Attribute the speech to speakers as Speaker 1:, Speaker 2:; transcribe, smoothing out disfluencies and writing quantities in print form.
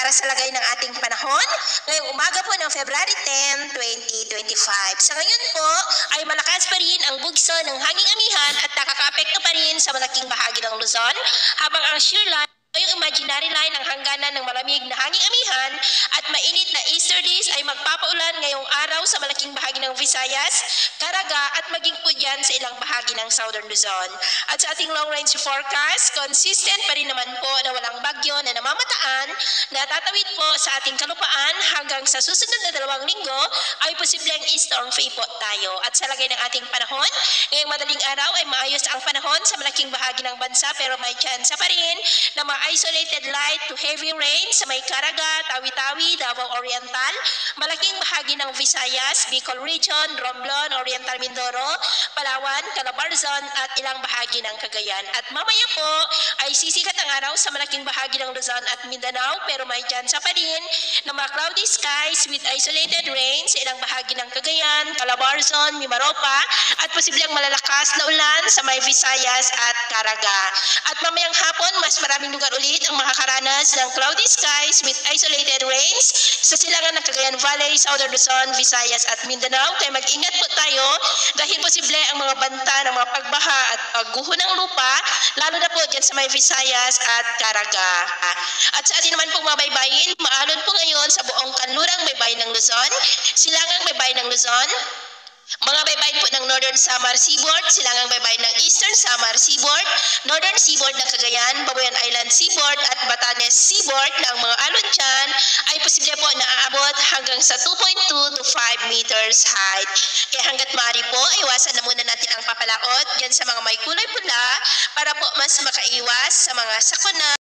Speaker 1: para sa lagay ng ating panahon ngayong umaga po ng February 10, 2025. Sa ngayon po ay malakas pa rin ang bugso ng hanging amihan at nakakaapekto pa rin sa malaking bahagi ng Luzon, habang ang shear line o yung imaginary line ng hangganan ng malamig na hanging amihan at mainit na easterlies ay magpapaulan ngayong araw sa malaking bahagi ng Visayas, Caraga at maging po dyan sa ilang bahagi ng Southern Luzon. At sa ating long range forecast, consistent pa rin naman po na walang bagyo na namamataan na tatawid po sa ating kalupaan hanggang sa susunod na 2 linggo ay posibleng storm free po tayo. At sa lagay ng ating panahon, ngayong madaling araw ay maayos ang panahon sa malaking bahagi ng bansa pero may tsansa pa rin na isolated light to heavy rain sa may Caraga, Tawi-Tawi, Davao Oriental, malaking bahagi ng Visayas, Bicol Region, Romblon, Oriental Mindoro, Palawan, Calabarzon at ilang bahagi ng Cagayan. At mamaya po ay sisikat ang araw sa malaking bahagi ng Luzon at Mindanao pero may tsansa pa rin na mga cloudy skies with isolated rain sa ilang bahagi ng Cagayan, Calabarzon, Mimaropa at posibleng malalakas na ulan sa may Visayas at Caraga. At mamayang hapon mas maraming lugar ulit ang makakaranas ng cloudy skies with isolated rains sa silangan ng Cagayan Valley, Southern Luzon, Visayas at Mindanao. Kaya mag-ingat po tayo dahil posible ang mga banta ng mga pagbaha at pagguho ng lupa, lalo na po dyan sa may Visayas at Caraga. At sa atin naman pong mga baybayin, maalon po ngayon sa buong kanlurang baybayin ng Luzon, silangang baybayin ng Luzon, mga baybayin po ng Northern Samar Seaboard, silangang baybayin ng Eastern Samar Seaboard, Northern Seaboard ng Cagayan, Babuyan Island Seaboard at Batanes Seaboard na ang mga alon dyan ay posible po na aabot hanggang sa 2.2 to 5 meters height. Kaya hanggat maaari po, iwasan na muna natin ang papalaot dyan sa mga may kulay pula para po mas makaiwas sa mga sakuna